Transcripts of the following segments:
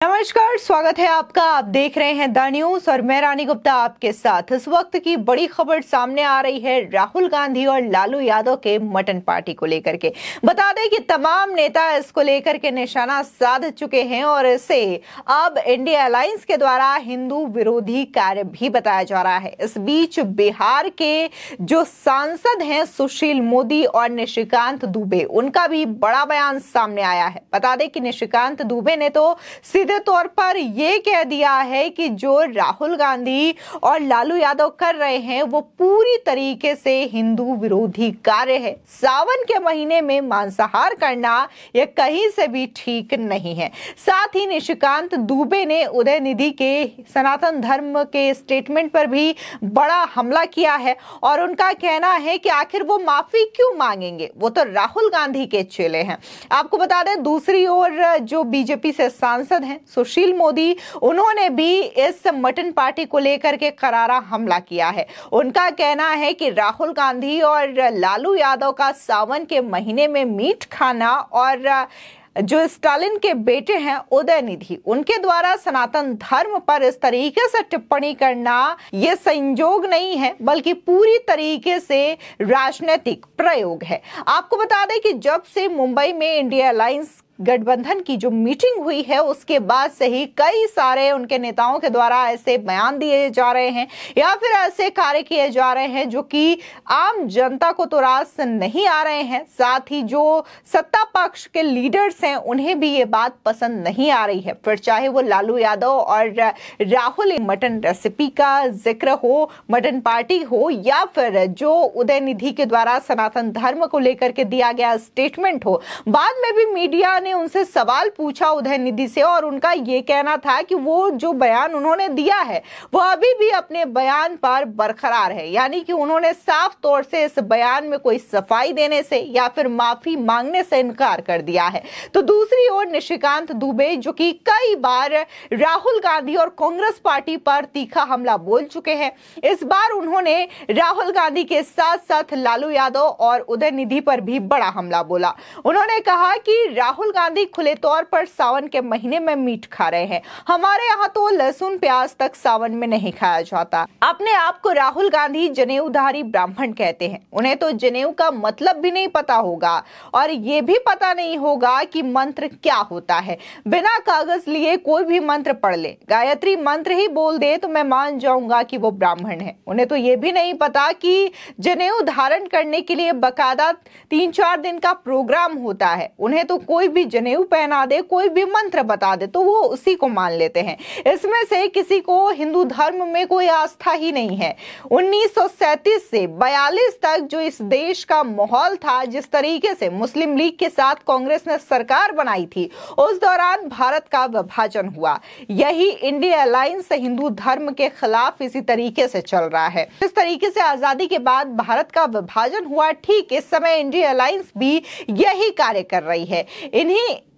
नमस्कार, स्वागत है आपका। आप देख रहे हैं द न्यूज और मैं रानी गुप्ता आपके साथ। इस वक्त की बड़ी खबर सामने आ रही है राहुल गांधी और लालू यादव के मटन पार्टी को लेकर के। बता दें कि तमाम नेता इसको लेकर के निशाना साध चुके हैं और इसे अब इंडिया अलायंस के द्वारा हिंदू विरोधी कार्य भी बताया जा रहा है। इस बीच बिहार के जो सांसद हैं सुशील मोदी और निशिकांत दुबे, उनका भी बड़ा बयान सामने आया है। बता दें कि निशिकांत दुबे ने तो सीधे तौर पर यह कह दिया है कि जो राहुल गांधी और लालू यादव कर रहे हैं वो पूरी तरीके से हिंदू विरोधी कार्य है। सावन के महीने में मांसाहार करना यह कहीं से भी ठीक नहीं है। साथ ही निशिकांत दुबे ने उदयनिधि के सनातन धर्म के स्टेटमेंट पर भी बड़ा हमला किया है और उनका कहना है कि आखिर वो माफी क्यों मांगेंगे, वो तो राहुल गांधी के चेले हैं। आपको बता दें दूसरी ओर जो बीजेपी से सांसद हैं सुशील मोदी, उन्होंने भी इस मटन पार्टी को लेकर के करारा हमला किया है। उनका कहना है कि राहुल गांधी और लालू यादव का सावन के महीने में मीट खाना और जो स्टालिन के बेटे हैं उदयनिधि, उनके द्वारा सनातन धर्म पर इस तरीके से टिप्पणी करना यह संयोग नहीं है बल्कि पूरी तरीके से राजनीतिक प्रयोग है। आपको बता दें कि जब से मुंबई में इंडिया अलायंस गठबंधन की जो मीटिंग हुई है उसके बाद से ही कई सारे उनके नेताओं के द्वारा ऐसे बयान दिए जा रहे हैं या फिर ऐसे कार्य किए जा रहे हैं जो कि आम जनता को तो रास नहीं आ रहे हैं। साथ ही जो सत्ता पक्ष के लीडर्स हैं उन्हें भी ये बात पसंद नहीं आ रही है। फिर चाहे वो लालू यादव और राहुल मटन रेसिपी का जिक्र हो, मटन पार्टी हो, या फिर जो उदयनिधि के द्वारा सनातन धर्म को लेकर के दिया गया स्टेटमेंट हो। बाद में भी मीडिया ने उनसे सवाल पूछा उदयनिधि से और उनका यह कहना था कि वो जो बयान उन्होंने दिया है वो अभी भी अपने बयान पर बरकरार है, यानी कि उन्होंने साफ तौर से इस बयान में कोई सफाई देने से या फिर माफी मांगने से इनकार कर दिया है। तो दूसरी ओर निशिकांत दुबे जो कि कई बार राहुल गांधी और कांग्रेस पार्टी पर तीखा हमला बोल चुके हैं, इस बार उन्होंने राहुल गांधी के साथ साथ लालू यादव और उदयनिधि पर भी बड़ा हमला बोला। उन्होंने कहा कि राहुल गांधी खुले तौर पर सावन के महीने में मीट खा रहे हैं। हमारे यहाँ तो लहसुन प्याज तक सावन में नहीं खाया जाता। अपने आप को राहुल गांधी जनेऊधारी ब्राह्मण कहते हैं। उन्हें तो जनेऊ का मतलब भी नहीं पता होगा और ये भी पता नहीं होगा कि मंत्र क्या होता है। बिना कागज लिए कोई भी मंत्र पढ़ ले, गायत्री मंत्र ही बोल दे तो मैं मान जाऊंगा कि वो ब्राह्मण है। उन्हें तो ये भी नहीं पता कि जनेऊ धारण करने के लिए बकायदा 3-4 दिन का प्रोग्राम होता है। उन्हें तो कोई भी जनेऊ पहना दे, कोई भी मंत्र बता दे तो वो उसी को मान लेते हैं। इसमें से किसी को हिंदू धर्म में कोई आस्था ही नहीं है। 1937 से 42 तक जो इस देश का माहौल था, जिस तरीके से मुस्लिम लीग के साथ कांग्रेस ने सरकार बनाई थी, उस दौरान भारत का विभाजन हुआ। यही इंडिया अलायंस हिंदू धर्म के खिलाफ इसी तरीके से चल रहा है। इस तरीके से आजादी के बाद भारत का विभाजन हुआ, ठीक इस समय इंडिया अलायंस भी यही कार्य कर रही है।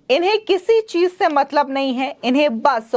इन्हें किसी चीज से मतलब नहीं है, इन्हें बस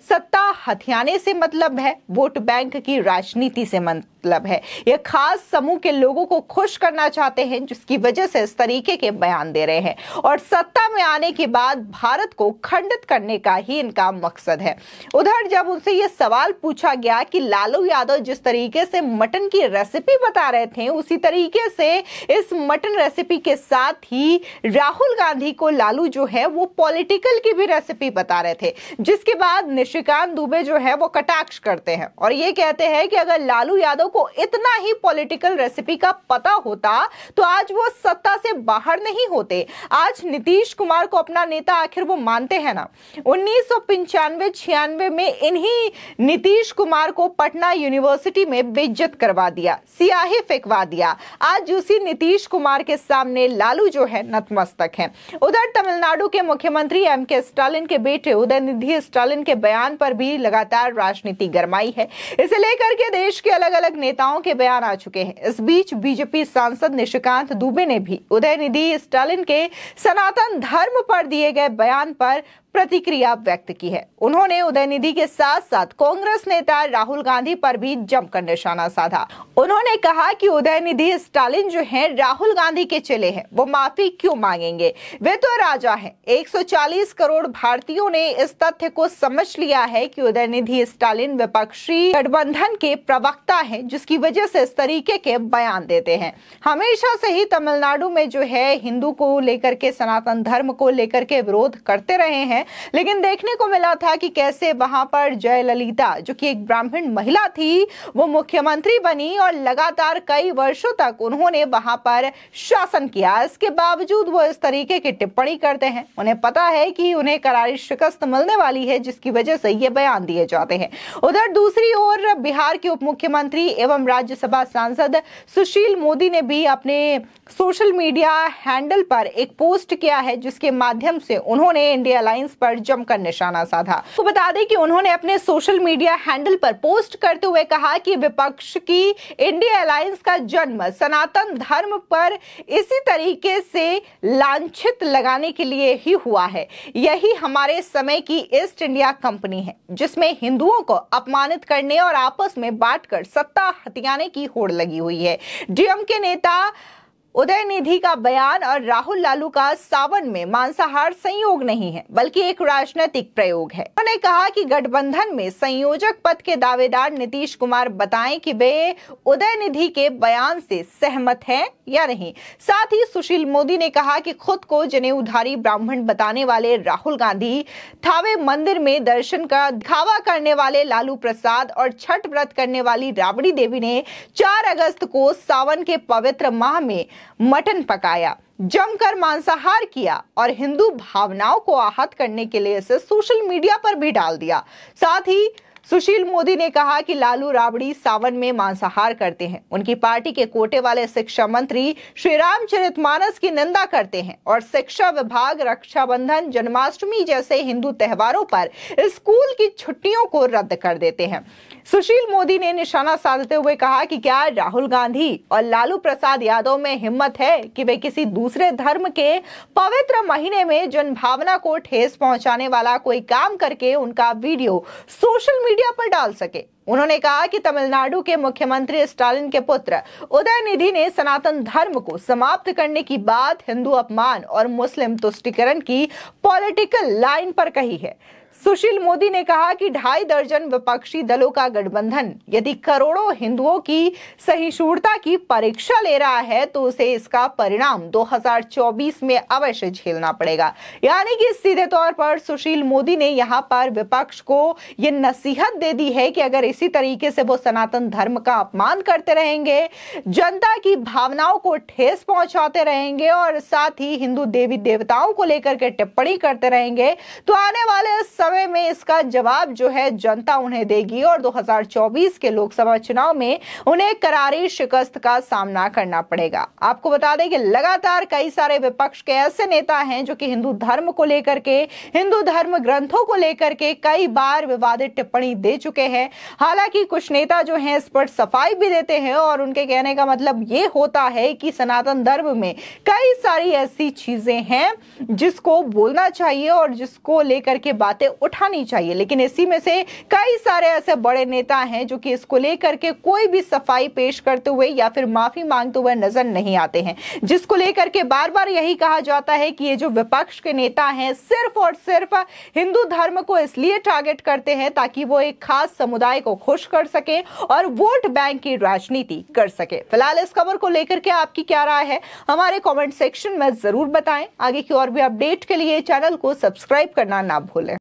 सत्ता हथियाने से मतलब है, वोट बैंक की राजनीति से मतलब है। ये खास समूह के लोगों को खुश करना चाहते हैं जिसकी वजह से इस तरीके के बयान दे रहे हैं और सत्ता में आने के बाद भारत को खंडित करने का ही इनका मकसद है। उधर जब उनसे ये सवाल पूछा गया कि लालू यादव जिस तरीके से मटन की रेसिपी बता रहे थे उसी तरीके से इस मटन रेसिपी के साथ ही राहुल गांधी को लालू जो है वो पॉलिटिकल की भी रेसिपी बता रहे थे, जिसके बाद निशिकांत दुबे जो है वो कटाक्ष करते हैं और ये कहते हैं कि अगर लालू यादव को इतना ही पॉलिटिकल रेसिपी का पता होता तो आज वो सत्ता से बाहर नहीं होते। आज नीतीश कुमार को अपना नेता आखिर वो मानते हैं ना। 1995-96 में इन्हीं नीतीश कुमार को पटना यूनिवर्सिटी में बेइज्जत करवा दिया, सियाही फेंकवा दिया। आज उसी नीतीश कुमार के सामने लालू जो है नतमस्तक है। उधर तमिलनाडु के मुख्यमंत्री एमके स्टालिन के बेटे उदयनिधि स्टालिन के बयान पर भी लगातार राजनीति गरमाई है। इसे लेकर के देश के अलग अलग नेताओं के बयान आ चुके हैं। इस बीच बीजेपी सांसद निशिकांत दुबे ने भी उदयनिधि स्टालिन के सनातन धर्म पर दिए गए बयान पर प्रतिक्रिया व्यक्त की है। उन्होंने उदयनिधि के साथ साथ कांग्रेस नेता राहुल गांधी पर भी जमकर निशाना साधा। उन्होंने कहा कि उदयनिधि स्टालिन जो हैं राहुल गांधी के चेले हैं, वो माफी क्यों मांगेंगे, वे तो राजा हैं। 140 करोड़ भारतीयों ने इस तथ्य को समझ लिया है कि उदयनिधि स्टालिन विपक्षी गठबंधन के प्रवक्ता हैं, जिसकी वजह से इस तरीके के बयान देते हैं। हमेशा से ही तमिलनाडु में जो है हिंदू को लेकर के, सनातन धर्म को लेकर के विरोध करते रहे हैं, लेकिन देखने को मिला था कि कैसे वहां पर जयललिता, जो कि एक ब्राह्मण महिला थी, वो मुख्यमंत्री बनी और लगातार कई वर्षों तक उन्होंने वहां पर शासन किया। इसके बावजूद वो इस तरीके की टिप्पणी करते हैं। उन्हें पता है कि उन्हें करारी शिकस्त मिलने वाली है, जिसकी वजह से ये बयान दिए जाते हैं। उधर दूसरी ओर बिहार के उप मुख्यमंत्री एवं राज्यसभा सांसद सुशील मोदी ने भी अपने सोशल मीडिया हैंडल पर एक पोस्ट किया है, जिसके माध्यम से उन्होंने इंडिया अलायंस पर जमकर निशाना साधा। तो बता दें कि उन्होंने अपने सोशल मीडिया हैंडल पर पोस्ट करते हुए कहा कि विपक्ष की इंडिया अलायंस का जन्म सनातन धर्म पर इसी तरीके से लांछित लगाने के लिए ही हुआ है। यही हमारे समय की ईस्ट इंडिया कंपनी है, जिसमें हिंदुओं को अपमानित करने और आपस में बांटकर सत्ता हथियाने की होड़ लगी हुई है। डीएमके नेता उदयनिधि का बयान और राहुल लालू का सावन में मांसाहार संयोग नहीं है, बल्कि एक राजनीतिक प्रयोग है। उन्होंने कहा कि गठबंधन में संयोजक पद के दावेदार नीतीश कुमार बताएं कि वे उदयनिधि के बयान से सहमत हैं या नहीं। साथ ही सुशील मोदी ने कहा कि खुद को जनेऊधारी ब्राह्मण बताने वाले राहुल गांधी, थावे मंदिर में दर्शन का दिखावा करने वाले लालू प्रसाद और छठ व्रत करने वाली राबड़ी देवी ने 4 अगस्त को सावन के पवित्र माह में मटन पकाया, जमकर मांसाहार किया और हिंदू भावनाओं को आहत करने के लिए इसे सोशल मीडिया पर भी डाल दिया। साथ ही सुशील मोदी ने कहा कि लालू राबड़ी सावन में मांसाहार करते हैं। उनकी पार्टी के कोटे वाले शिक्षा मंत्री श्री रामचरितमानस की निंदा करते हैं और शिक्षा विभाग रक्षाबंधन, जन्माष्टमी जैसे हिंदू त्योहारों पर स्कूल की छुट्टियों को रद्द कर देते हैं। सुशील मोदी ने निशाना साधते हुए कहा कि क्या राहुल गांधी और लालू प्रसाद यादव में हिम्मत है कि वे किसी दूसरे धर्म के पवित्र महीने में जन भावना को ठेस पहुंचाने वाला कोई काम करके उनका वीडियो सोशल मीडिया पर डाल सके। उन्होंने कहा कि तमिलनाडु के मुख्यमंत्री स्टालिन के पुत्र उदयनिधि ने सनातन धर्म को समाप्त करने की बात हिंदू अपमान और मुस्लिम तुष्टीकरण की पॉलिटिकल लाइन पर कही है। सुशील मोदी ने कहा कि 2.5 दर्जन विपक्षी दलों का गठबंधन यदि करोड़ों हिंदुओं की सहिष्णुता की परीक्षा ले रहा है, तो उसे इसका परिणाम 2024 में अवश्य झेलना पड़ेगा। यानी कि सीधे तौर पर सुशील मोदी ने यहां पर विपक्ष को यह नसीहत दे दी है कि अगर इसी तरीके से वो सनातन धर्म का अपमान करते रहेंगे, जनता की भावनाओं को ठेस पहुंचाते रहेंगे और साथ ही हिंदू देवी देवताओं को लेकर के टिप्पणी करते रहेंगे, तो आने वाले समय में इसका जवाब जो है जनता उन्हें देगी और 2024 के लोकसभा चुनाव में उन्हें करारी शिकस्त का सामना करना पड़ेगा। आपको बता दें कि लगातार कई सारे विपक्ष के ऐसे नेता हैं जो कि हिंदू धर्म को लेकर के, हिंदू धर्म ग्रंथों को लेकर के कई बार विवादित टिप्पणी दे चुके हैं। हालांकि कुछ नेता जो हैं इस पर सफाई भी देते हैं और उनके कहने का मतलब ये होता है कि सनातन धर्म में कई सारी ऐसी चीजें हैं जिसको बोलना चाहिए और जिसको लेकर के बातें उठानी चाहिए, लेकिन इसी में से कई सारे ऐसे बड़े नेता हैं जो कि इसको लेकर के कोई भी सफाई पेश करते हुए या फिर माफी मांगते हुए नजर नहीं आते हैं, जिसको लेकर के बार बार यही कहा जाता है कि ये जो विपक्ष के नेता हैं सिर्फ और सिर्फ हिंदू धर्म को इसलिए टारगेट करते हैं ताकि वो एक खास समुदाय को खुश कर सके और वोट बैंक की राजनीति कर सके। फिलहाल इस खबर को लेकर के आपकी क्या राय है, हमारे कमेंट सेक्शन में जरूर बताएं। आगे की और भी अपडेट के लिए चैनल को सब्सक्राइब करना ना भूलें।